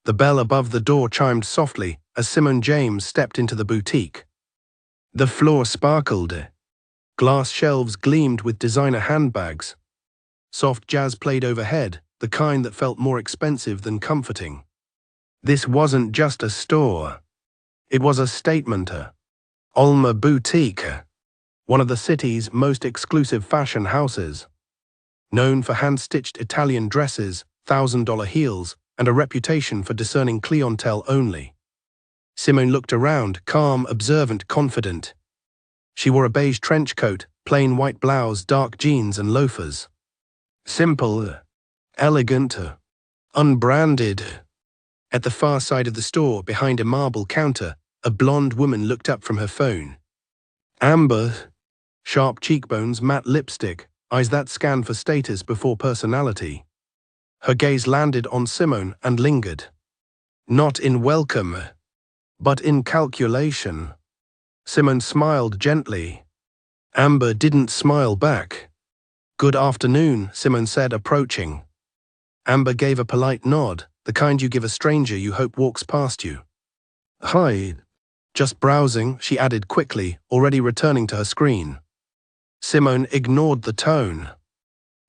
The bell above the door chimed softly as Simone James stepped into the boutique. The floor sparkled. Glass shelves gleamed with designer handbags. Soft jazz played overhead, the kind that felt more expensive than comforting. This wasn't just a store. It was a statement. Olma Boutique, one of the city's most exclusive fashion houses. Known for hand-stitched Italian dresses, $1,000 heels, and a reputation for discerning clientele only. Simone looked around, calm, observant, confident. She wore a beige trench coat, plain white blouse, dark jeans, and loafers. Simple, elegant, unbranded. At the far side of the store, behind a marble counter, a blonde woman looked up from her phone. Amber, sharp cheekbones, matte lipstick, eyes that scanned for status before personality. Her gaze landed on Simone and lingered. Not in welcome, but in calculation. Simone smiled gently. Amber didn't smile back. "Good afternoon," Simone said, approaching. Amber gave a polite nod, the kind you give a stranger you hope walks past you. "Hi. Just browsing," she added quickly, already returning to her screen. Simone ignored the tone.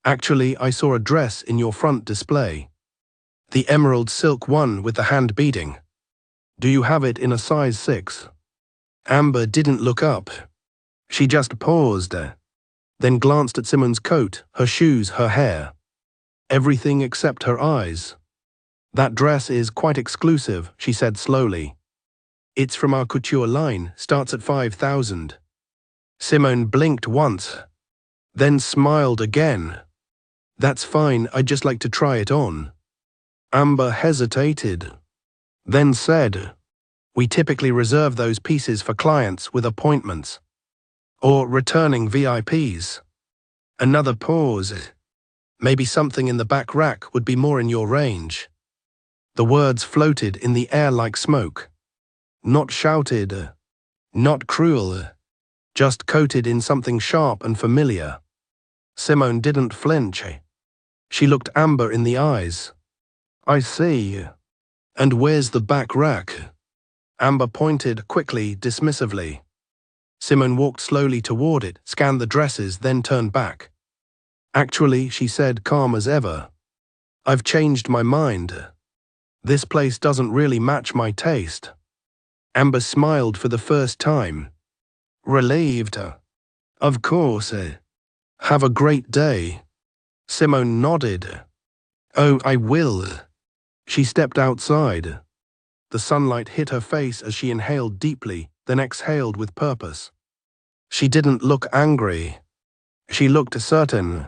"Actually, I saw a dress in your front display. The emerald silk one with the hand beading. Do you have it in a size 6? Amber didn't look up. She just paused, then glanced at Simone's coat, her shoes, her hair. Everything except her eyes. "That dress is quite exclusive," she said slowly. "It's from our couture line, starts at 5,000. Simone blinked once, then smiled again. "That's fine, I'd just like to try it on." Amber hesitated, then said, "We typically reserve those pieces for clients with appointments or returning VIPs." Another pause. "Maybe something in the back rack would be more in your range." The words floated in the air like smoke. Not shouted, not cruel, just coated in something sharp and familiar. Simone didn't flinch. She looked Amber in the eyes. "I see. And where's the back rack?" Amber pointed quickly, dismissively. Simone walked slowly toward it, scanned the dresses, then turned back. "Actually," she said, calm as ever, "I've changed my mind. This place doesn't really match my taste." Amber smiled for the first time. Relieved. "Of course. Have a great day." Simone nodded. "Oh, I will." She stepped outside. The sunlight hit her face as she inhaled deeply, then exhaled with purpose. She didn't look angry. She looked certain.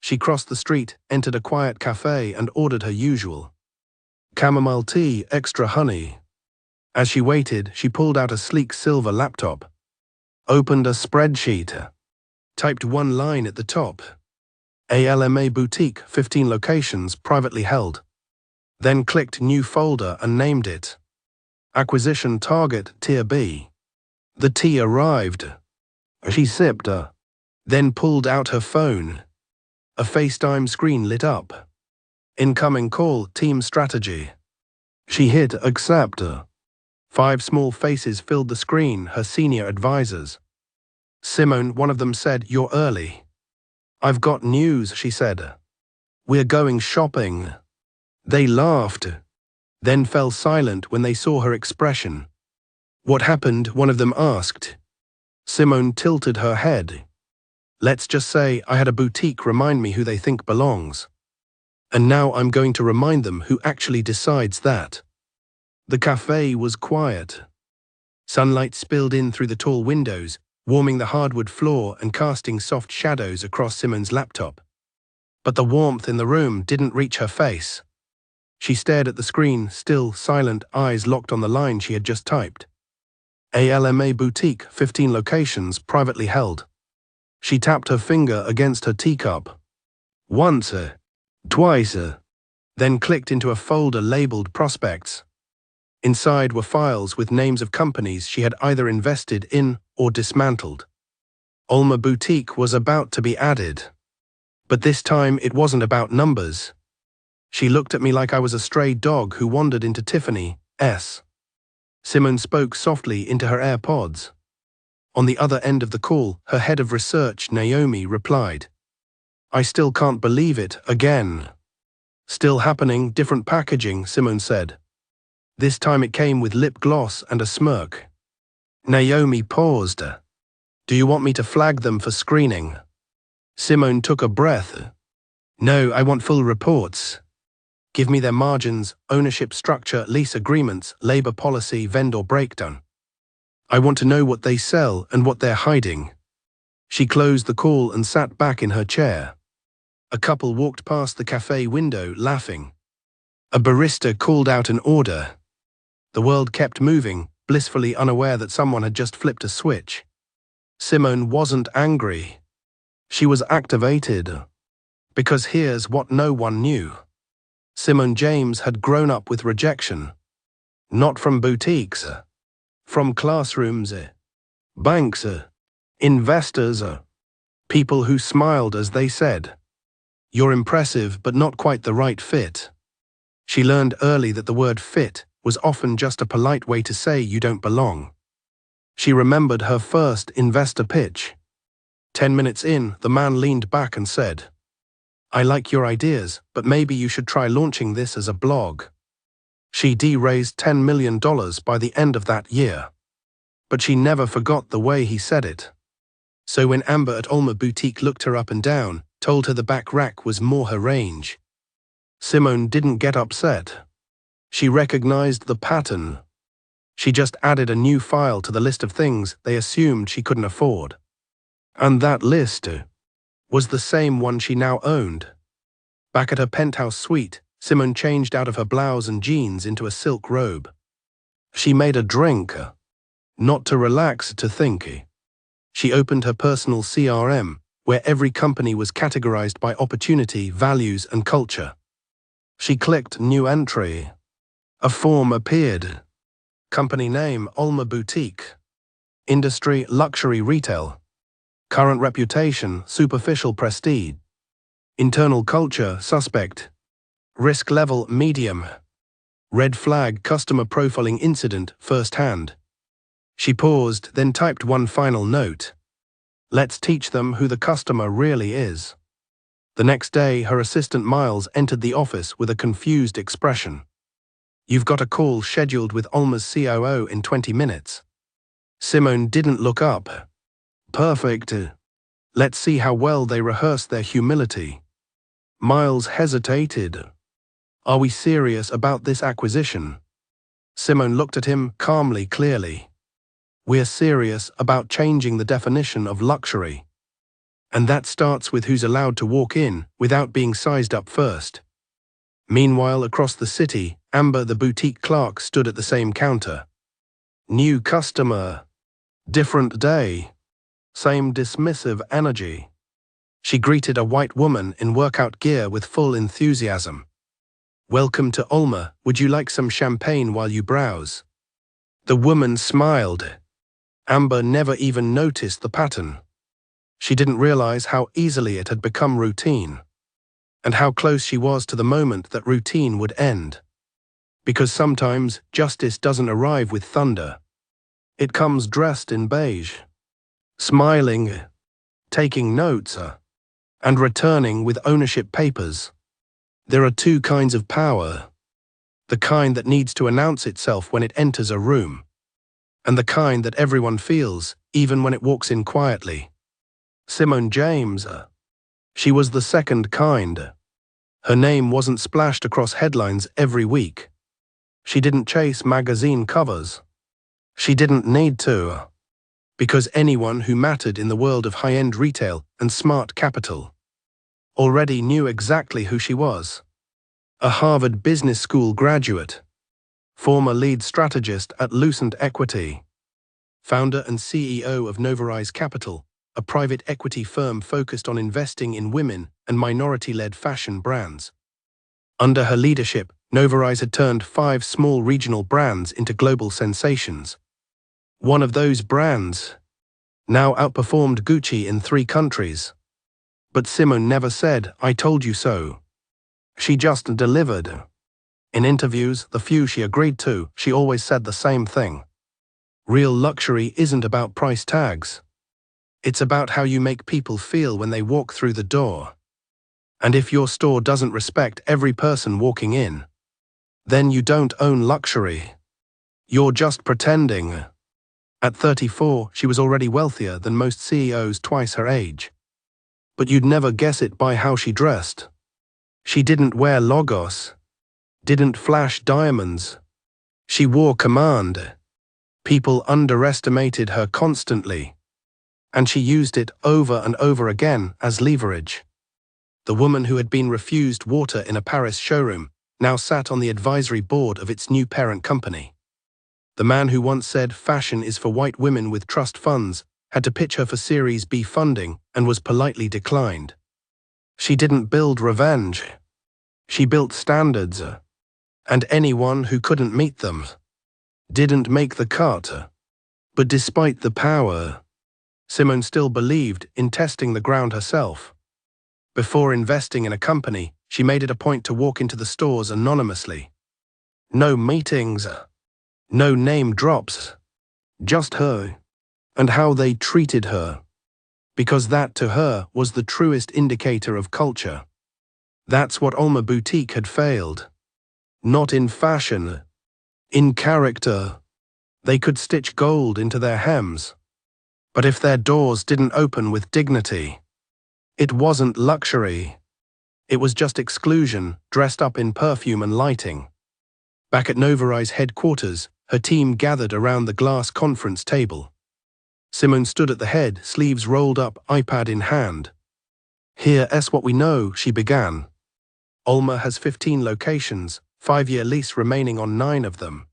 She crossed the street, entered a quiet cafe, and ordered her usual. Chamomile tea, extra honey. As she waited, she pulled out a sleek silver laptop, opened a spreadsheet, typed one line at the top. ALMA Boutique, 15 locations, privately held. Then clicked New Folder and named it. Acquisition Target, Tier B. The tea arrived. She sipped, then pulled out her phone. A FaceTime screen lit up. Incoming call, team strategy. She hit accept. 5 small faces filled the screen, her senior advisors. Simone, one of them, said, "You're early." "I've got news," she said. "We're going shopping." They laughed, then fell silent when they saw her expression. "What happened?" one of them asked. Simone tilted her head. "Let's just say I had a boutique remind me who they think belongs. And now I'm going to remind them who actually decides that." The cafe was quiet. Sunlight spilled in through the tall windows, warming the hardwood floor and casting soft shadows across Simone's laptop. But the warmth in the room didn't reach her face. She stared at the screen, still, silent, eyes locked on the line she had just typed. ALMA Boutique, 15 locations, privately held. She tapped her finger against her teacup. Once, twice, then clicked into a folder labeled Prospects. Inside were files with names of companies she had either invested in or dismantled. Olma Boutique was about to be added. But this time it wasn't about numbers. She looked at me like I was a stray dog who wandered into Tiffany's. Simone spoke softly into her AirPods. On the other end of the call, her head of research, Naomi, replied, "I still can't believe it, again." "Still happening, different packaging," Simone said. This time it came with lip gloss and a smirk. Naomi paused. "Do you want me to flag them for screening?" Simone took a breath. "No, I want full reports. Give me their margins, ownership structure, lease agreements, labor policy, vendor breakdown. I want to know what they sell and what they're hiding." She closed the call and sat back in her chair. A couple walked past the cafe window, laughing. A barista called out an order. The world kept moving, blissfully unaware that someone had just flipped a switch. Simone wasn't angry. She was activated. Because here's what no one knew. Simone James had grown up with rejection. Not from boutiques. From classrooms. Banks. Investors. People who smiled as they said, "You're impressive but not quite the right fit." She learned early that the word fit was often just a polite way to say you don't belong. She remembered her first investor pitch. 10 minutes in, the man leaned back and said, "I like your ideas, but maybe you should try launching this as a blog." She raised $10 million by the end of that year. But she never forgot the way he said it. So when Amber at Olma Boutique looked her up and down, told her the back rack was more her range, Simone didn't get upset. She recognized the pattern. She just added a new file to the list of things they assumed she couldn't afford. And that list was the same one she now owned. Back at her penthouse suite, Simone changed out of her blouse and jeans into a silk robe. She made a drink, not to relax, to think. She opened her personal CRM, where every company was categorized by opportunity, values, and culture. She clicked New Entry. A form appeared. Company name, Olma Boutique. Industry, luxury retail. Current reputation, superficial prestige. Internal culture, suspect. Risk level, medium. Red flag, customer profiling incident, first-hand. She paused, then typed one final note. Let's teach them who the customer really is. The next day, her assistant Miles entered the office with a confused expression. "You've got a call scheduled with Olma's COO in 20 minutes. Simone didn't look up. "Perfect. Let's see how well they rehearse their humility." Miles hesitated. "Are we serious about this acquisition?" Simone looked at him calmly, clearly. "We're serious about changing the definition of luxury. And that starts with who's allowed to walk in without being sized up first." Meanwhile, across the city, Amber, the boutique clerk, stood at the same counter. New customer. Different day. Same dismissive energy. She greeted a white woman in workout gear with full enthusiasm. "Welcome to Olma. Would you like some champagne while you browse?" The woman smiled. Amber never even noticed the pattern. She didn't realize how easily it had become routine, and how close she was to the moment that routine would end. Because sometimes justice doesn't arrive with thunder. It comes dressed in beige, smiling, taking notes, and returning with ownership papers. There are two kinds of power. The kind that needs to announce itself when it enters a room, and the kind that everyone feels, even when it walks in quietly. Simone James. She was the second kind. Her name wasn't splashed across headlines every week. She didn't chase magazine covers. She didn't need to. Because anyone who mattered in the world of high-end retail and smart capital already knew exactly who she was. A Harvard Business School graduate. Former lead strategist at Lucent Equity. Founder and CEO of Novarise Capital, a private equity firm focused on investing in women and minority-led fashion brands. Under her leadership, Novarise had turned 5 small regional brands into global sensations. One of those brands now outperformed Gucci in 3 countries. But Simone never said, "I told you so." She just delivered. In interviews, the few she agreed to, she always said the same thing. Real luxury isn't about price tags. It's about how you make people feel when they walk through the door. And if your store doesn't respect every person walking in, then you don't own luxury. You're just pretending. At 34, she was already wealthier than most CEOs twice her age. But you'd never guess it by how she dressed. She didn't wear logos, didn't flash diamonds. She wore command. People underestimated her constantly, and she used it over and over again as leverage. The woman who had been refused water in a Paris showroom now sat on the advisory board of its new parent company. The man who once said fashion is for white women with trust funds had to pitch her for Series B funding and was politely declined. She didn't build revenge. She built standards, and anyone who couldn't meet them didn't make the cut. But despite the power, Simone still believed in testing the ground herself. Before investing in a company, she made it a point to walk into the stores anonymously. No meetings, no name drops, just her, and how they treated her. Because that, to her, was the truest indicator of culture. That's what Alma Boutique had failed. Not in fashion, in character. They could stitch gold into their hems. But if their doors didn't open with dignity, it wasn't luxury. It was just exclusion, dressed up in perfume and lighting. Back at Novari's headquarters, her team gathered around the glass conference table. Simone stood at the head, sleeves rolled up, iPad in hand. "Here's what we know," she began. Alma has 15 locations, 5-year lease remaining on 9 of them.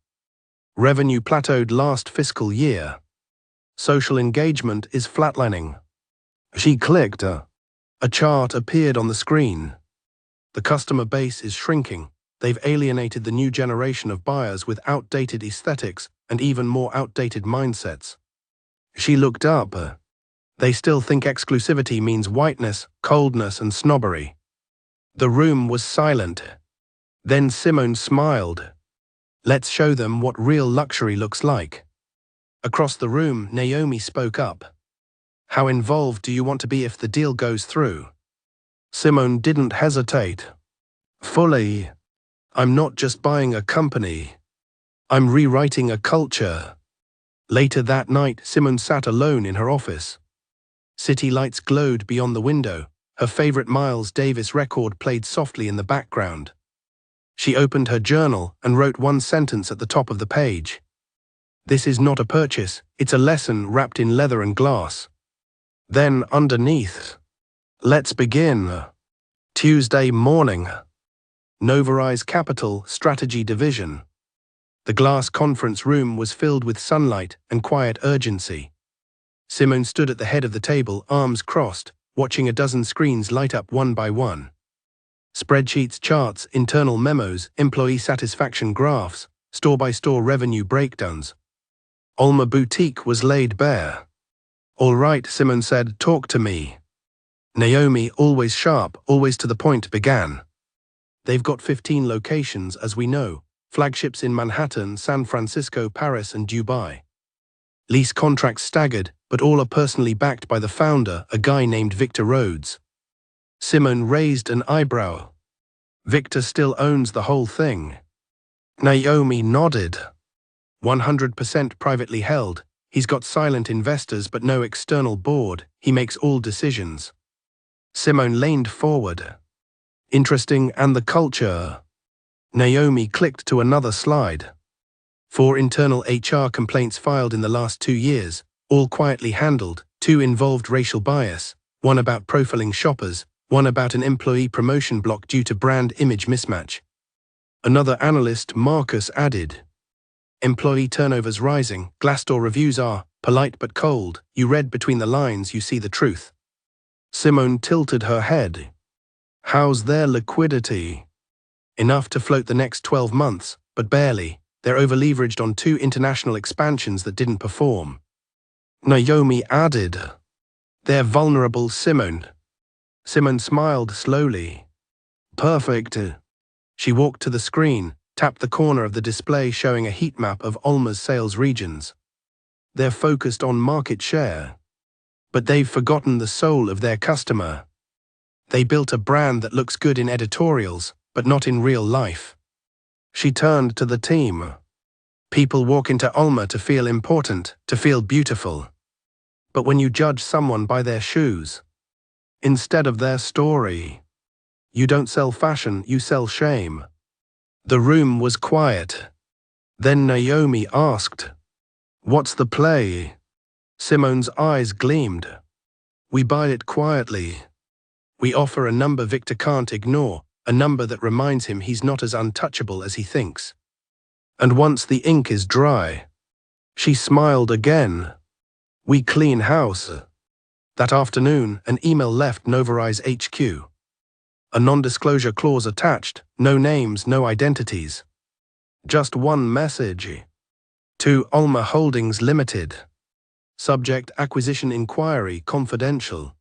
Revenue plateaued last fiscal year. Social engagement is flatlining. She clicked. A chart appeared on the screen. The customer base is shrinking. They've alienated the new generation of buyers with outdated aesthetics and even more outdated mindsets. She looked up. They still think exclusivity means whiteness, coldness, and snobbery. The room was silent. Then Simone smiled. "Let's show them what real luxury looks like." Across the room, Naomi spoke up. "How involved do you want to be if the deal goes through?" Simone didn't hesitate. "Fully. I'm not just buying a company. I'm rewriting a culture." Later that night, Simone sat alone in her office. City lights glowed beyond the window. Her favorite Miles Davis record played softly in the background. She opened her journal and wrote one sentence at the top of the page. "This is not a purchase, it's a lesson wrapped in leather and glass." Then underneath, "Let's begin." Tuesday morning. Novari's Capital Strategy Division. The glass conference room was filled with sunlight and quiet urgency. Simone stood at the head of the table, arms crossed, watching a dozen screens light up one by one. Spreadsheets, charts, internal memos, employee satisfaction graphs, store-by-store revenue breakdowns. Alma Boutique was laid bare. "All right," Simone said, "talk to me." Naomi, always sharp, always to the point, began. "They've got 15 locations, as we know, flagships in Manhattan, San Francisco, Paris, and Dubai. Lease contracts staggered, but all are personally backed by the founder, a guy named Victor Rhodes." Simone raised an eyebrow. "Victor still owns the whole thing?" Naomi nodded. 100% privately held. He's got silent investors but no external board. He makes all decisions. Simone leaned forward. "Interesting, and the culture?" Naomi clicked to another slide. 4 internal HR complaints filed in the last 2 years, all quietly handled. 2 involved racial bias, one about profiling shoppers, one about an employee promotion block due to brand image mismatch. Another analyst, Marcus, added, "Employee turnover's rising. Glassdoor reviews are polite but cold. You read between the lines, you see the truth." Simone tilted her head. "How's their liquidity?" "Enough to float the next 12 months, but barely. They're over-leveraged on 2 international expansions that didn't perform." Naomi added, "They're vulnerable, Simone." Simone smiled slowly. Perfect. She walked to the screen, tapped the corner of the display showing a heat map of Alma's sales regions. They're focused on market share. But they've forgotten the soul of their customer. They built a brand that looks good in editorials, but not in real life. She turned to the team. People walk into Alma to feel important, to feel beautiful. But when you judge someone by their shoes, instead of their story, you don't sell fashion, you sell shame. The room was quiet. Then Naomi asked, "What's the play?" Simone's eyes gleamed. "We buy it quietly. We offer a number Victor can't ignore, a number that reminds him he's not as untouchable as he thinks. And once the ink is dry," she smiled again, "we clean house." That afternoon, an email left Novarize HQ. A non-disclosure clause attached, no names, no identities. Just one message. To Alma Holdings Limited. Subject: Acquisition Inquiry Confidential.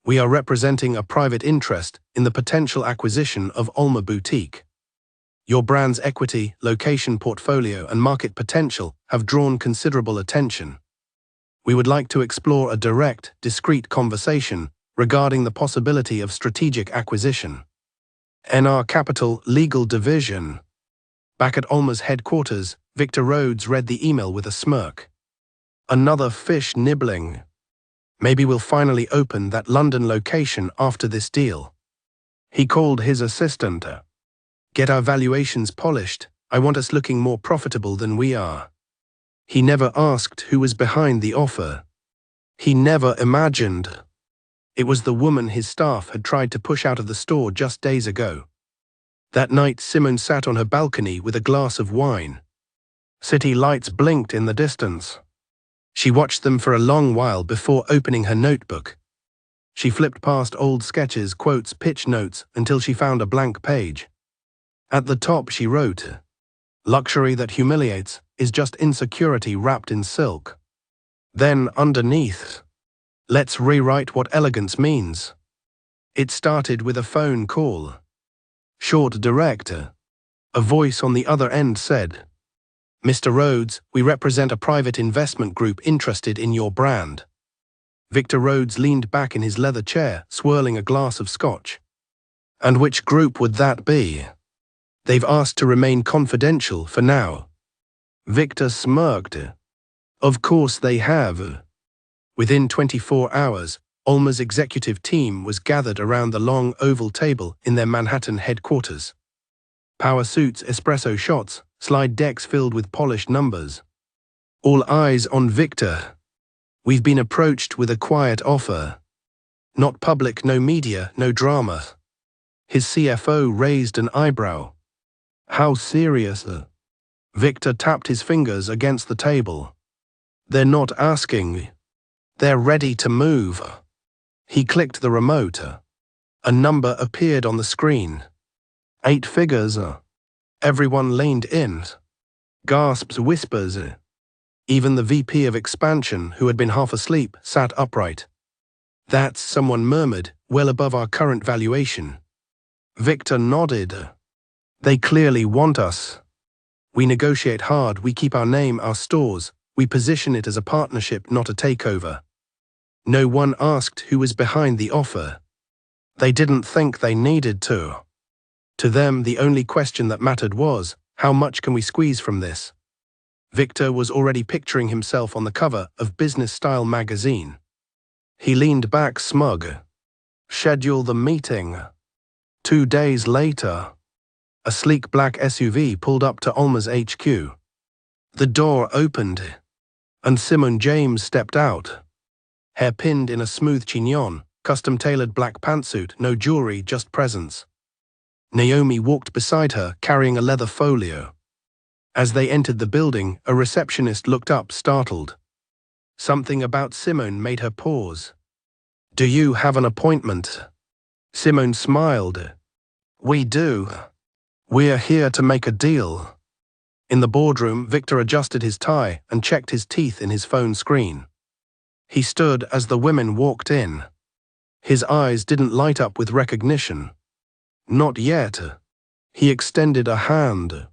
We are representing a private interest in the potential acquisition of Alma Boutique. Your brand's equity, location portfolio, and market potential have drawn considerable attention. We would like to explore a direct, discreet conversation regarding the possibility of strategic acquisition. NR Capital Legal Division. Back at Alma's headquarters, Victor Rhodes read the email with a smirk. Another fish nibbling. Maybe we'll finally open that London location after this deal. He called his assistant. "Get our valuations polished. I want us looking more profitable than we are." He never asked who was behind the offer. He never imagined. It was the woman his staff had tried to push out of the store just days ago. That night, Simone sat on her balcony with a glass of wine. City lights blinked in the distance. She watched them for a long while before opening her notebook. She flipped past old sketches, quotes, pitch notes, until she found a blank page. At the top she wrote, "Luxury that humiliates is just insecurity wrapped in silk." Then underneath, "Let's rewrite what elegance means." It started with a phone call. Short, direct. A voice on the other end said, "Mr. Rhodes, we represent a private investment group interested in your brand." Victor Rhodes leaned back in his leather chair, swirling a glass of scotch. "And which group would that be?" "They've asked to remain confidential for now." Victor smirked. "Of course they have." Within 24 hours, Alma's executive team was gathered around the long oval table in their Manhattan headquarters. Power suits, espresso shots, slide decks filled with polished numbers. All eyes on Victor. "We've been approached with a quiet offer. Not public, no media, no drama." His CFO raised an eyebrow. "How serious?" Victor tapped his fingers against the table. "They're not asking. They're ready to move." He clicked the remote. A number appeared on the screen. 8 figures. Everyone leaned in. Gasps, whispers. Even the VP of expansion, who had been half asleep, sat upright. "That's," someone murmured, "well above our current valuation." Victor nodded. "They clearly want us. We negotiate hard, we keep our name, our stores, we position it as a partnership, not a takeover." No one asked who was behind the offer. They didn't think they needed to. To them, the only question that mattered was, how much can we squeeze from this? Victor was already picturing himself on the cover of Business Style magazine. He leaned back smug. Schedule the meeting. 2 days later, a sleek black SUV pulled up to Alma's HQ. The door opened, and Simone James stepped out. Hair pinned in a smooth chignon, custom-tailored black pantsuit, no jewelry, just presence. Naomi walked beside her, carrying a leather folio. As they entered the building, a receptionist looked up, startled. Something about Simone made her pause. "Do you have an appointment?" Simone smiled. "We do. We're here to make a deal." In the boardroom, Victor adjusted his tie and checked his teeth in his phone screen. He stood as the women walked in. His eyes didn't light up with recognition. Not yet. He extended a hand.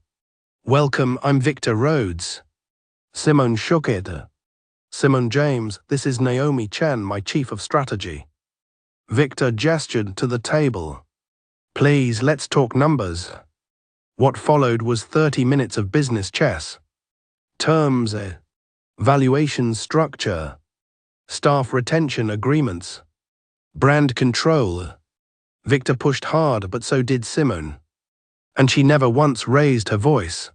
Welcome, I'm Victor Rhodes. Simone shook it. Simone James, this is Naomi Chen, my chief of strategy. Victor gestured to the table. Please, let's talk numbers. What followed was 30 minutes of business chess. Terms, valuation structure, staff retention agreements, brand control. Victor pushed hard, but so did Simone. And she never once raised her voice.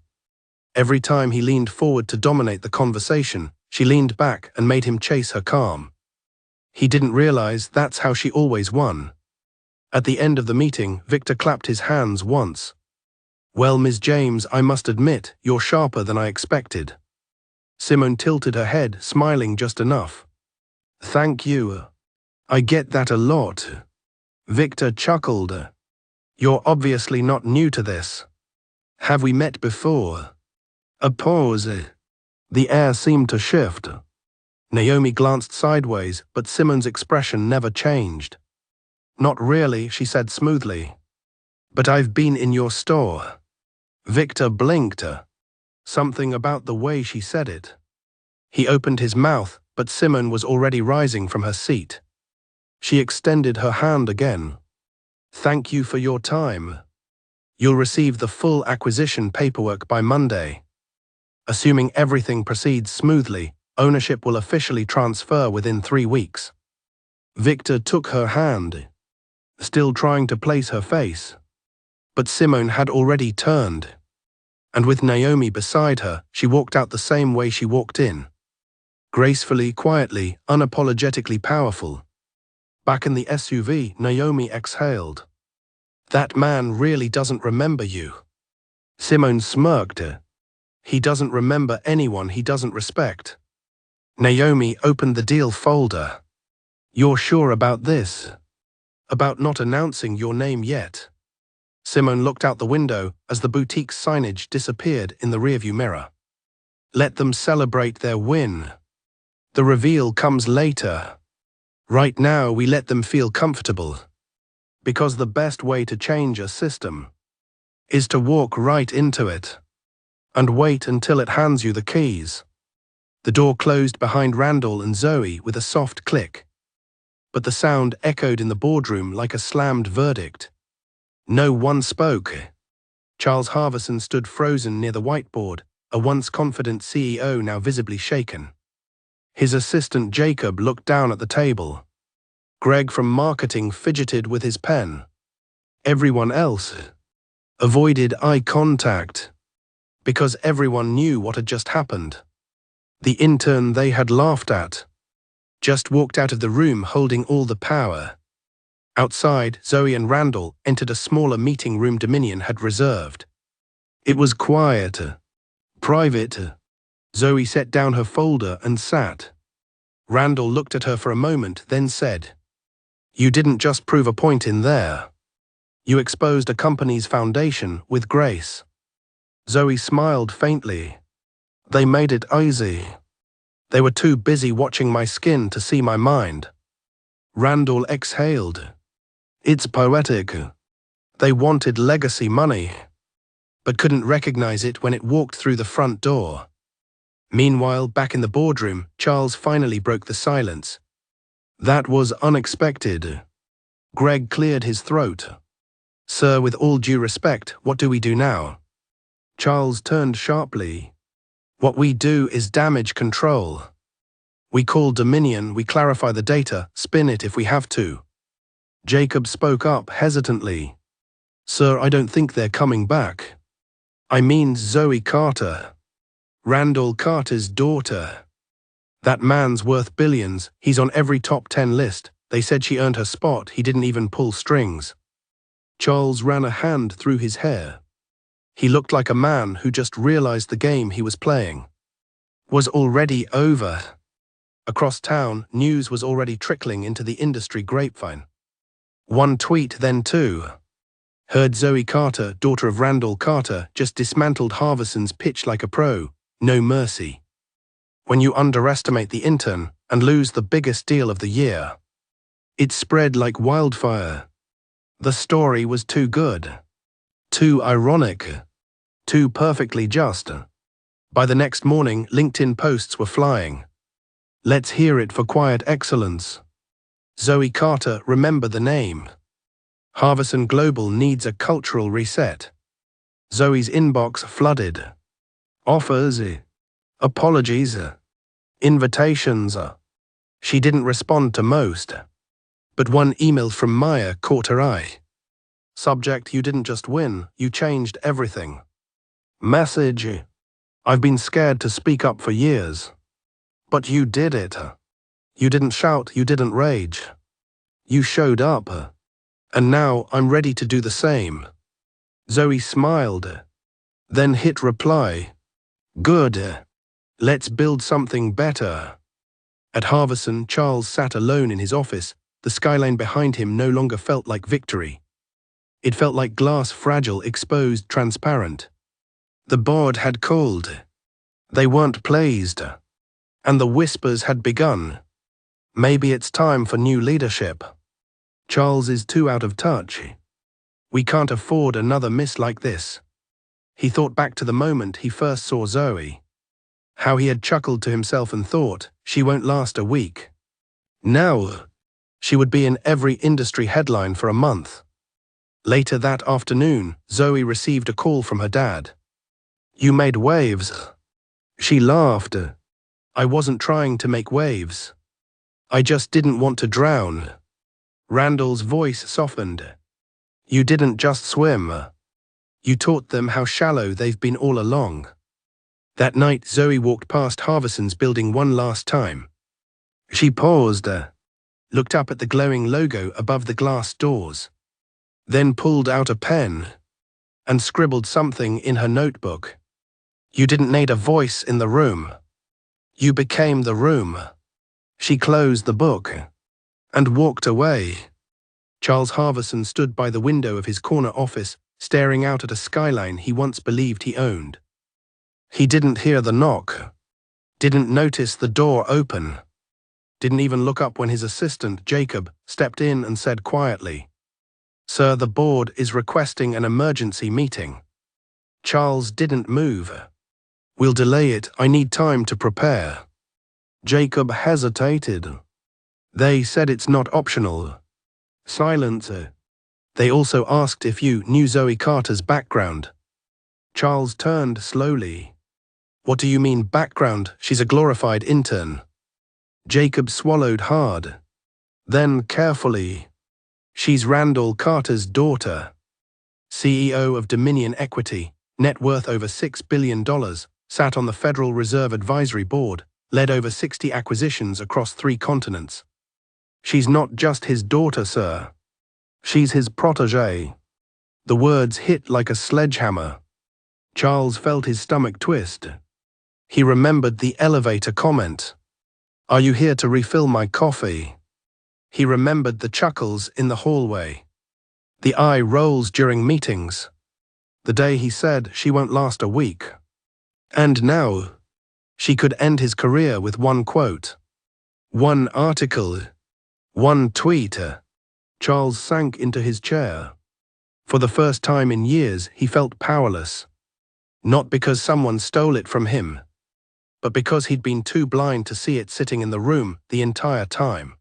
Every time he leaned forward to dominate the conversation, she leaned back and made him chase her calm. He didn't realize that's how she always won. At the end of the meeting, Victor clapped his hands once. Well, Ms. James, I must admit, you're sharper than I expected. Simone tilted her head, smiling just enough. Thank you. I get that a lot. Victor chuckled. You're obviously not new to this. Have we met before? A pause. The air seemed to shift. Naomi glanced sideways, but Simone's expression never changed. Not really, she said smoothly. But I've been in your store. Victor blinked. Something about the way she said it. He opened his mouth, but Simone was already rising from her seat. She extended her hand again. Thank you for your time. You'll receive the full acquisition paperwork by Monday. Assuming everything proceeds smoothly, ownership will officially transfer within 3 weeks. Victor took her hand, still trying to place her face. But Simone had already turned. And with Naomi beside her, she walked out the same way she walked in. Gracefully, quietly, unapologetically powerful. Back in the SUV, Naomi exhaled. That man really doesn't remember you. Simone smirked. He doesn't remember anyone he doesn't respect. Naomi opened the deal folder. You're sure about this? About not announcing your name yet? Simone looked out the window as the boutique's signage disappeared in the rearview mirror. Let them celebrate their win. The reveal comes later. Right now, we let them feel comfortable. Because the best way to change a system is to walk right into it and wait until it hands you the keys. The door closed behind Randall and Zoe with a soft click. But the sound echoed in the boardroom like a slammed verdict. No one spoke. Charles Harvison stood frozen near the whiteboard, a once confident CEO now visibly shaken. His assistant Jacob looked down at the table. Greg from marketing fidgeted with his pen. Everyone else avoided eye contact because everyone knew what had just happened. The intern they had laughed at just walked out of the room holding all the power. Outside, Zoe and Randall entered a smaller meeting room Dominion had reserved. It was quiet, private. Zoe set down her folder and sat. Randall looked at her for a moment, then said, "You didn't just prove a point in there. You exposed a company's foundation with grace." Zoe smiled faintly. "They made it easy. They were too busy watching my skin to see my mind." Randall exhaled. "It's poetic. They wanted legacy money, but couldn't recognize it when it walked through the front door." Meanwhile, back in the boardroom, Charles finally broke the silence. "That was unexpected." Greg cleared his throat. "Sir, with all due respect, what do we do now?" Charles turned sharply. "What we do is damage control. We call Dominion, we clarify the data, spin it if we have to." Jacob spoke up hesitantly. "Sir, I don't think they're coming back. I mean Zoe Carter. Randall Carter's daughter. That man's worth billions, he's on every top 10 list. They said she earned her spot, he didn't even pull strings." Charles ran a hand through his hair. He looked like a man who just realized the game he was playing was already over. Across town, news was already trickling into the industry grapevine. One tweet, then two. Heard Zoe Carter, daughter of Randall Carter, just dismantled Harvison's pitch like a pro. No mercy. When you underestimate the intern and lose the biggest deal of the year. It spread like wildfire. The story was too good, too ironic, too perfectly just. By the next morning, LinkedIn posts were flying. Let's hear it for quiet excellence. Zoe Carter, remember the name. Harvison Global needs a cultural reset. Zoe's inbox flooded. Offers, apologies, invitations. She didn't respond to most. But one email from Maya caught her eye. Subject: you didn't just win, you changed everything. Message: I've been scared to speak up for years. But you did it. You didn't shout, you didn't rage. You showed up. And now I'm ready to do the same. Zoe smiled. Then hit reply. Good. Let's build something better. At Harvison, Charles sat alone in his office. The skyline behind him no longer felt like victory. It felt like glass, fragile, exposed, transparent. The board had called. They weren't pleased. And the whispers had begun. Maybe it's time for new leadership. Charles is too out of touch. We can't afford another miss like this. He thought back to the moment he first saw Zoe. How he had chuckled to himself and thought, she won't last a week. Now, she would be in every industry headline for a month. Later that afternoon, Zoe received a call from her dad. You made waves. She laughed. I wasn't trying to make waves. I just didn't want to drown. Randall's voice softened. You didn't just swim. You taught them how shallow they've been all along. That night, Zoe walked past Harvison's building one last time. She paused, looked up at the glowing logo above the glass doors, then pulled out a pen and scribbled something in her notebook. You didn't need a voice in the room. You became the room. She closed the book and walked away. Charles Harvison stood by the window of his corner office, staring out at a skyline he once believed he owned. He didn't hear the knock, didn't notice the door open, didn't even look up when his assistant, Jacob, stepped in and said quietly, Sir, the board is requesting an emergency meeting. Charles didn't move. We'll delay it, I need time to prepare. Jacob hesitated. They said it's not optional. Silence. They also asked if you knew Zoe Carter's background. Charles turned slowly. What do you mean background? She's a glorified intern. Jacob swallowed hard. Then carefully. She's Randall Carter's daughter. CEO of Dominion Equity, net worth over $6 billion, sat on the Federal Reserve Advisory Board, led over 60 acquisitions across 3 continents. She's not just his daughter, sir. She's his protégé. The words hit like a sledgehammer. Charles felt his stomach twist. He remembered the elevator comment. Are you here to refill my coffee? He remembered the chuckles in the hallway. The eye rolls during meetings. The day he said she won't last a week. And now, she could end his career with one quote. One article. One tweet. Charles sank into his chair. For the first time in years, he felt powerless. Not because someone stole it from him, but because he'd been too blind to see it sitting in the room the entire time.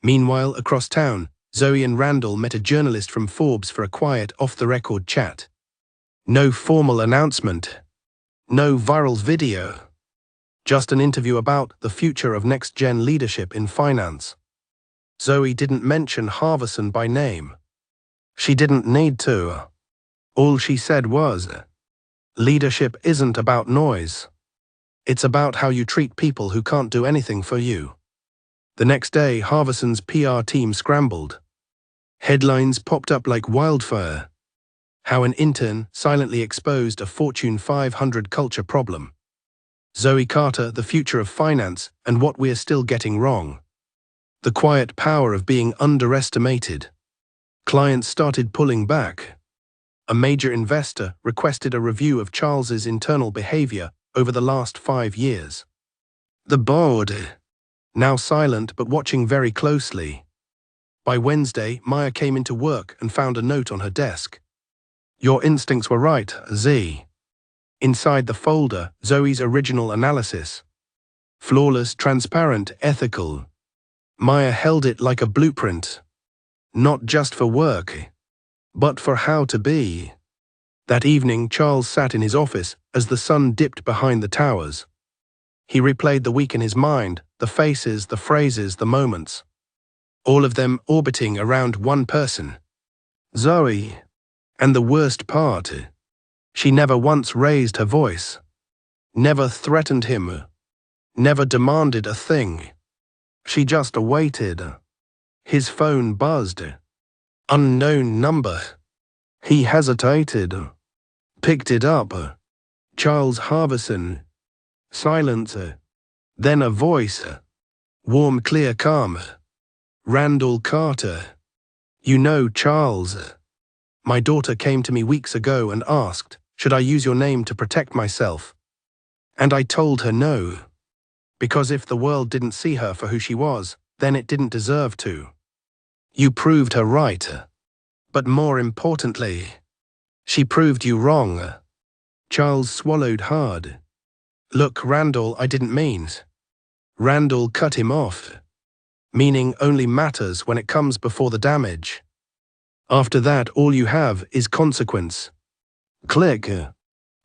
Meanwhile, across town, Zoe and Randall met a journalist from Forbes for a quiet, off-the-record chat. No formal announcement. No viral video. Just an interview about the future of next-gen leadership in finance. Zoe didn't mention Harvison by name. She didn't need to. All she said was, leadership isn't about noise. It's about how you treat people who can't do anything for you. The next day, Harvison's PR team scrambled. Headlines popped up like wildfire. How an intern silently exposed a Fortune 500 culture problem. Zoe Carter, the future of finance, and what we're still getting wrong. The quiet power of being underestimated. Clients started pulling back. A major investor requested a review of Charles's internal behavior over the last 5 years. The board, now silent but watching very closely, By Wednesday, Maya came into work and found a note on her desk. "Your instincts were right, Z." Inside the folder, Zoe's original analysis. Flawless, transparent, ethical. Maya held it like a blueprint. Not just for work, but for how to be. That evening, Charles sat in his office as the sun dipped behind the towers. He replayed the week in his mind, the faces, the phrases, the moments. All of them orbiting around one person. Zoe. And the worst part, she never once raised her voice. Never threatened him. Never demanded a thing. She just waited. His phone buzzed. Unknown number. He hesitated. Picked it up. Charles Harvison. Silence. Then a voice. Warm, clear, calm. Randall Carter. "You know, Charles. My daughter came to me weeks ago and asked, should I use your name to protect myself? And I told her no. Because if the world didn't see her for who she was, then it didn't deserve to. You proved her right. But more importantly, she proved you wrong." Charles swallowed hard. "Look, Randall, I didn't mean." Randall cut him off. "Meaning only matters when it comes before the damage. After that, all you have is consequence." Click.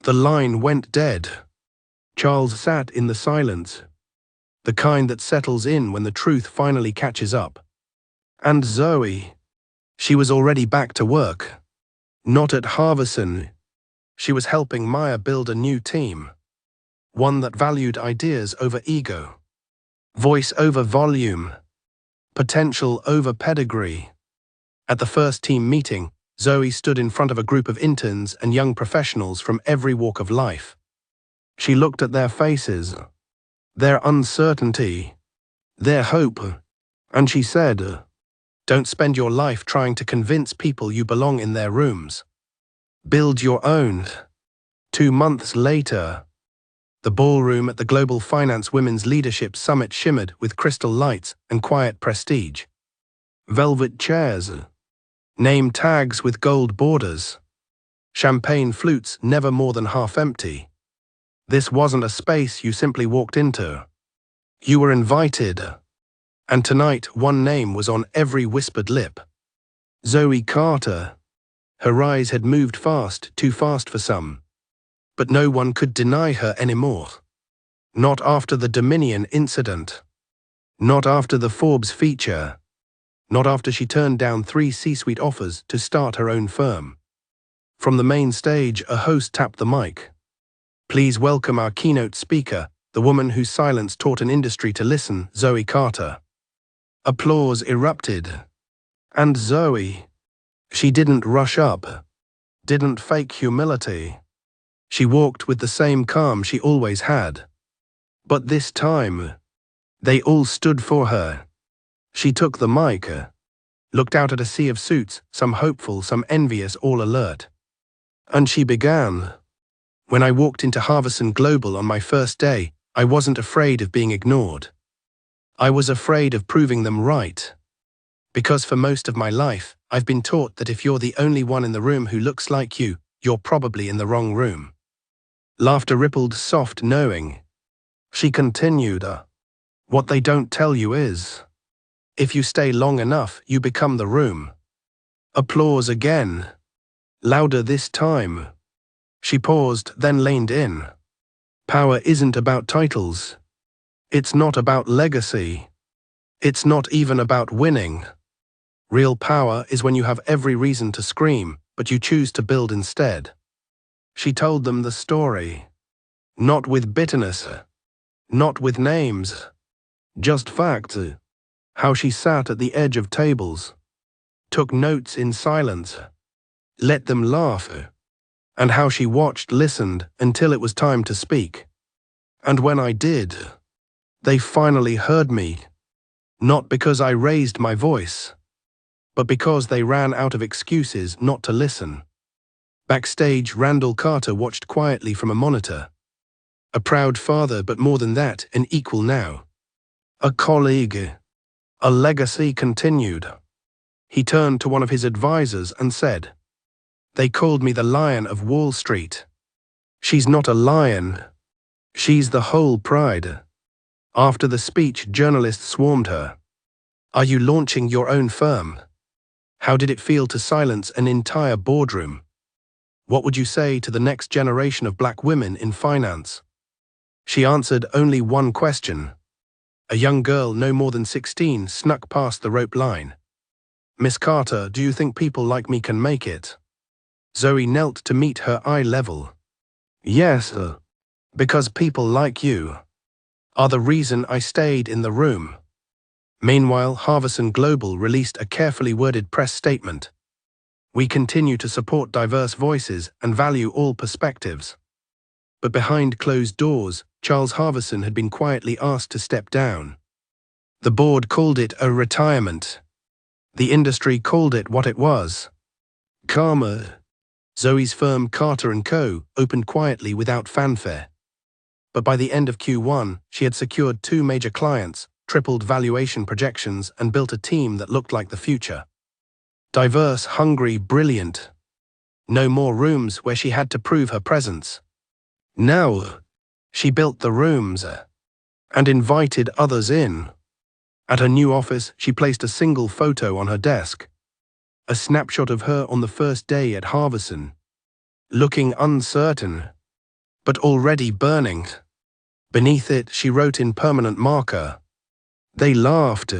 The line went dead. Charles sat in the silence. The kind that settles in when the truth finally catches up. And Zoe. She was already back to work. Not at Harvison. She was helping Maya build a new team. One that valued ideas over ego. Voice over volume. Potential over pedigree. At the first team meeting, Zoe stood in front of a group of interns and young professionals from every walk of life. She looked at their faces, their uncertainty, their hope, and she said, "Don't spend your life trying to convince people you belong in their rooms. Build your own." 2 months later, the ballroom at the Global Finance Women's Leadership Summit shimmered with crystal lights and quiet prestige. Velvet chairs, name tags with gold borders, champagne flutes never more than half empty. This wasn't a space you simply walked into. You were invited. And tonight, one name was on every whispered lip. Zoe Carter. Her eyes had moved fast, too fast for some. But no one could deny her anymore. Not after the Dominion incident. Not after the Forbes feature. Not after she turned down 3 C-suite offers to start her own firm. From the main stage, a host tapped the mic. "Please welcome our keynote speaker, the woman whose silence taught an industry to listen, Zoe Carter." Applause erupted. And Zoe. She didn't rush up. Didn't fake humility. She walked with the same calm she always had. But this time, they all stood for her. She took the mic, looked out at a sea of suits, some hopeful, some envious, all alert. And she began. "When I walked into Harvison Global on my first day, I wasn't afraid of being ignored. I was afraid of proving them right. Because for most of my life, I've been taught that if you're the only one in the room who looks like you, you're probably in the wrong room." Laughter rippled, soft, knowing. She continued, "What they don't tell you is, if you stay long enough, you become the room." Applause again. Louder this time. She paused, then leaned in. Power isn't about titles. It's not about legacy. It's not even about winning. Real power is when you have every reason to scream, but you choose to build instead. She told them the story. Not with bitterness. Not with names. Just facts. How she sat at the edge of tables. Took notes in silence. Let them laugh. And how she watched, listened, until it was time to speak. And when I did, they finally heard me. Not because I raised my voice, but because they ran out of excuses not to listen. Backstage, Randall Carter watched quietly from a monitor. A proud father, but more than that, an equal now. A colleague. A legacy continued. He turned to one of his advisors and said, "They called me the Lion of Wall Street. She's not a lion. She's the whole pride." After the speech, journalists swarmed her. "Are you launching your own firm? How did it feel to silence an entire boardroom? What would you say to the next generation of black women in finance?" She answered only one question. A young girl, no more than 16, snuck past the rope line. "Miss Carter, do you think people like me can make it?" Zoe knelt to meet her eye level. "Yes, because people like you are the reason I stayed in the room." Meanwhile, Harvison Global released a carefully worded press statement. "We continue to support diverse voices and value all perspectives." But behind closed doors, Charles Harvison had been quietly asked to step down. The board called it a retirement. The industry called it what it was: karma. Zoe's firm Carter & Co. opened quietly without fanfare. But by the end of Q1, she had secured 2 major clients, tripled valuation projections, and built a team that looked like the future. Diverse, hungry, brilliant. No more rooms where she had to prove her presence. Now, she built the rooms and invited others in. At her new office, she placed a single photo on her desk. A snapshot of her on the first day at Harvison. Looking uncertain, but already burning. Beneath it, she wrote in permanent marker, "They laughed.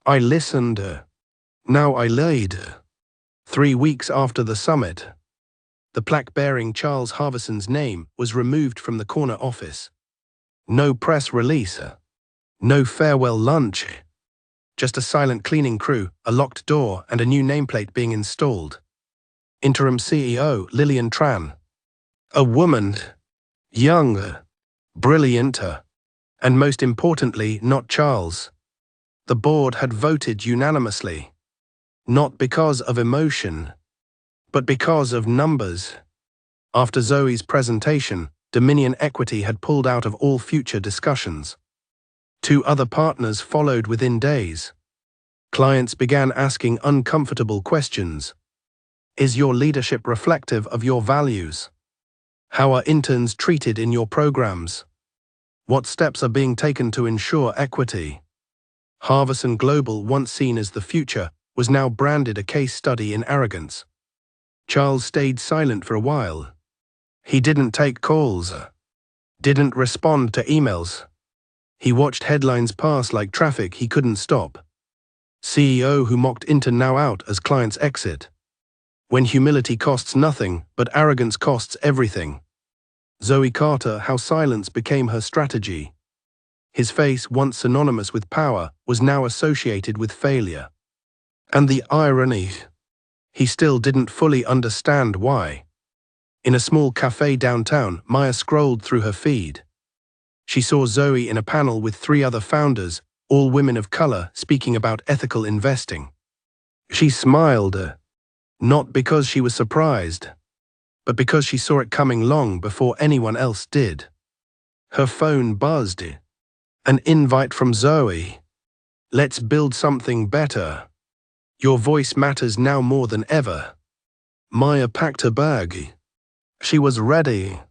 I listened. Now I laid." 3 weeks after the summit, the plaque bearing Charles Harvison's name was removed from the corner office. No press release. No farewell lunch. Just a silent cleaning crew, a locked door, and a new nameplate being installed. Interim CEO Lillian Tran. A woman. Young. Brilliant. And most importantly, not Charles. The board had voted unanimously. Not because of emotion, but because of numbers. After Zoe's presentation, Dominion Equity had pulled out of all future discussions. 2 other partners followed within days. Clients began asking uncomfortable questions. Is your leadership reflective of your values? How are interns treated in your programs? What steps are being taken to ensure equity? Harvison Global, once seen as the future, was now branded a case study in arrogance. Charles stayed silent for a while. He didn't take calls. Didn't respond to emails. He watched headlines pass like traffic he couldn't stop. CEO who mocked intern now out as clients exit. When humility costs nothing, but arrogance costs everything. Zoe Carter, how silence became her strategy. His face, once synonymous with power, was now associated with failure. And the irony, he still didn't fully understand why. In a small cafe downtown, Maya scrolled through her feed. She saw Zoe in a panel with 3 other founders, all women of color, speaking about ethical investing. She smiled, not because she was surprised, but because she saw it coming long before anyone else did. Her phone buzzed. An invite from Zoe. "Let's build something better. Your voice matters now more than ever." Maya packed her bag. She was ready.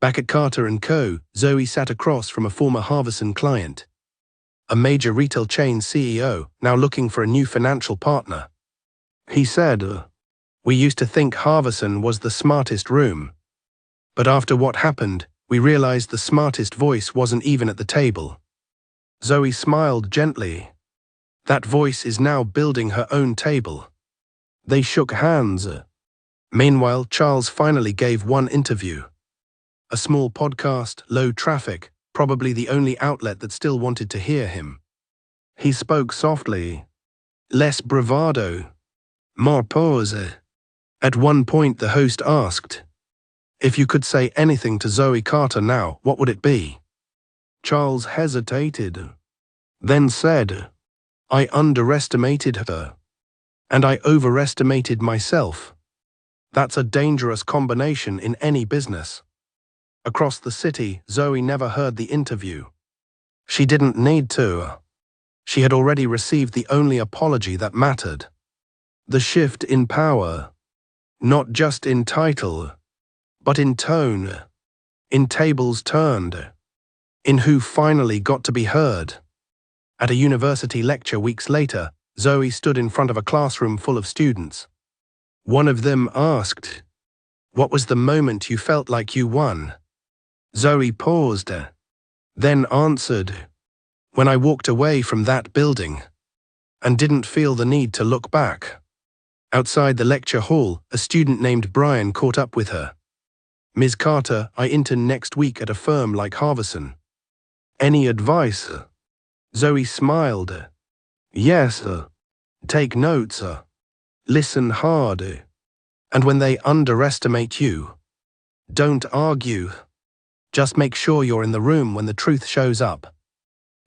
Back at Carter & Co., Zoe sat across from a former Harvison client. A major retail chain CEO, now looking for a new financial partner. He said, "We used to think Harvison was the smartest room. But after what happened, we realized the smartest voice wasn't even at the table." Zoe smiled gently. That voice is now building her own table. They shook hands. Meanwhile, Charles finally gave one interview. A small podcast, low traffic, probably the only outlet that still wanted to hear him. He spoke softly. Less bravado. More pause. At one point the host asked, "If you could say anything to Zoe Carter now, what would it be?" Charles hesitated, then said, "I underestimated her. And I overestimated myself. That's a dangerous combination in any business." Across the city, Zoe never heard the interview. She didn't need to. She had already received the only apology that mattered. The shift in power, not just in title, but in tone, in tables turned, in who finally got to be heard. At a university lecture weeks later, Zoe stood in front of a classroom full of students. One of them asked, "What was the moment you felt like you won?" Zoe paused, then answered, "When I walked away from that building and didn't feel the need to look back." Outside the lecture hall, a student named Brian caught up with her. "Ms. Carter, I intern next week at a firm like Harvison. Any advice?" Zoe smiled. "Yes, take notes, listen hard, and when they underestimate you, don't argue. Just make sure you're in the room when the truth shows up."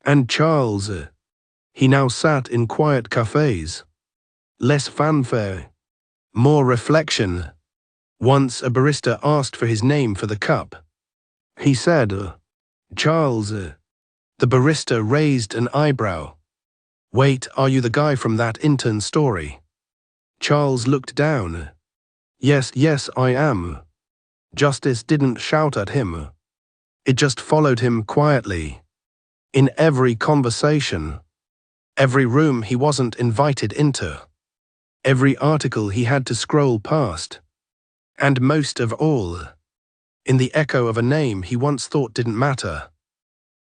And Charles, he now sat in quiet cafes. Less fanfare, more reflection. Once a barista asked for his name for the cup. He said, "Charles." The barista raised an eyebrow. "Wait, are you the guy from that intern story?" Charles looked down. Yes, I am." Justice didn't shout at him. It just followed him quietly. In every conversation, every room he wasn't invited into, every article he had to scroll past, and most of all, in the echo of a name he once thought didn't matter.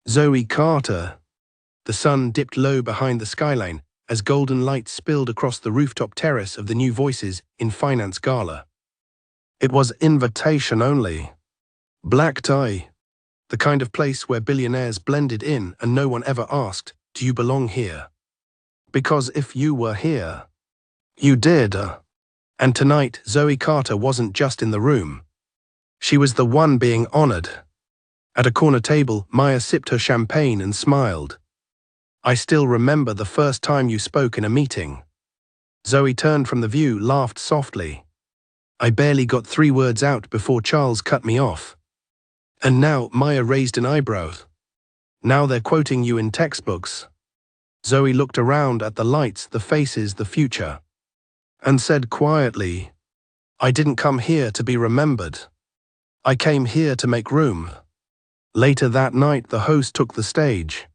Zoe Carter. The sun dipped low behind the skyline as golden light spilled across the rooftop terrace of the New Voices in Finance Gala. It was invitation only. Black tie. The kind of place where billionaires blended in and no one ever asked, "Do you belong here?" Because if you were here, you did. And tonight, Zoe Carter wasn't just in the room. She was the one being honored. At a corner table, Maya sipped her champagne and smiled. "I still remember the first time you spoke in a meeting." Zoe turned from the view, laughed softly. "I barely got 3 words out before Charles cut me off." And now Maya raised an eyebrow. "Now they're quoting you in textbooks." Zoe looked around at the lights, the faces, the future, and said quietly, "I didn't come here to be remembered. I came here to make room." Later that night, the host took the stage.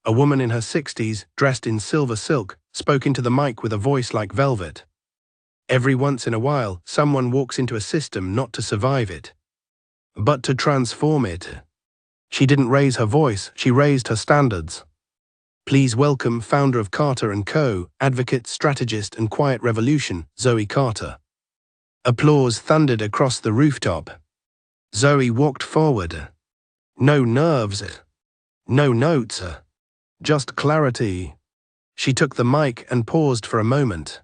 A woman in her 60s, dressed in silver silk, spoke into the mic with a voice like velvet. Every once in a while, someone walks into a system not to survive it, but to transform it. She didn't raise her voice, she raised her standards. Please welcome founder of Carter & Co., advocate, strategist and quiet revolution, Zoe Carter. Applause thundered across the rooftop. Zoe walked forward. No nerves, no notes, just clarity. She took the mic and paused for a moment,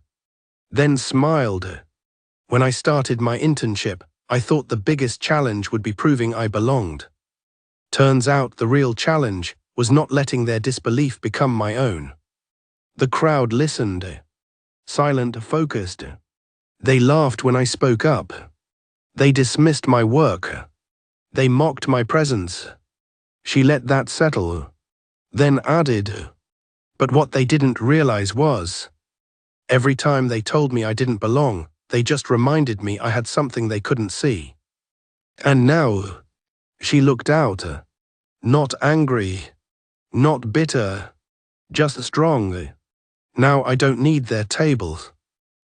then smiled. "When I started my internship, I thought the biggest challenge would be proving I belonged. Turns out the real challenge was not letting their disbelief become my own." The crowd listened, silent, focused. They laughed when I spoke up. They dismissed my work. They mocked my presence. She let that settle, then added, "But what they didn't realize was, every time they told me I didn't belong, they just reminded me I had something they couldn't see." And now, she looked out, not angry, not bitter, just strong. "Now I don't need their tables,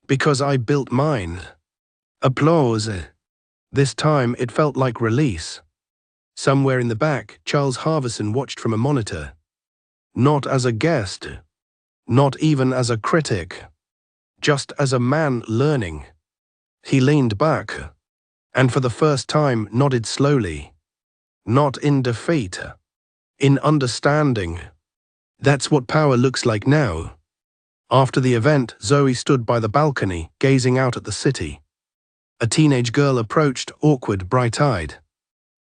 because I built mine." Applause. This time it felt like release. Somewhere in the back, Charles Harvison watched from a monitor. Not as a guest, not even as a critic, just as a man learning. He leaned back, and for the first time nodded slowly. Not in defeat, in understanding. That's what power looks like now. After the event, Zoe stood by the balcony, gazing out at the city. A teenage girl approached, awkward, bright-eyed.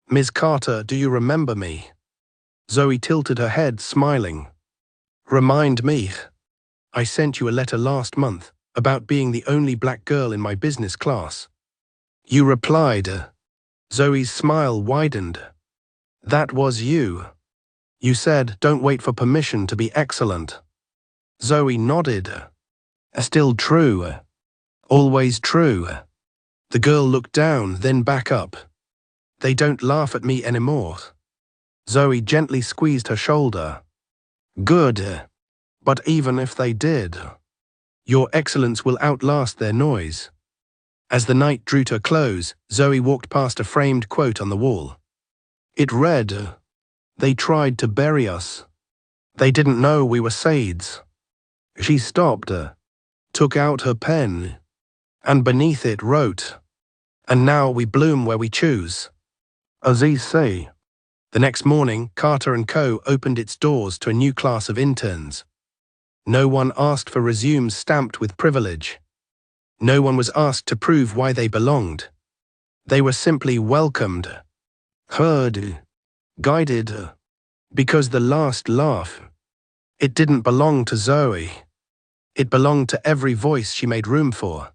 "Ms. Carter, do you remember me?" Zoe tilted her head, smiling. "Remind me. I sent you a letter last month about being the only black girl in my business class. You replied." Zoe's smile widened. "That was you. You said, 'Don't wait for permission to be excellent.'" Zoe nodded. Still true. Always true. The girl looked down, then back up. They don't laugh at me anymore. Zoe gently squeezed her shoulder. Good. But even if they did, your excellence will outlast their noise. As the night drew to a close, Zoe walked past a framed quote on the wall. It read, "They tried to bury us. They didn't know we were Saids." She stopped, took out her pen, and beneath it wrote, "And now we bloom where we choose." Aziz say. The next morning, Carter & Co. opened its doors to a new class of interns. No one asked for resumes stamped with privilege. No one was asked to prove why they belonged. They were simply welcomed, heard, guided, because the last laugh, it didn't belong to Zoe. It belonged to every voice she made room for.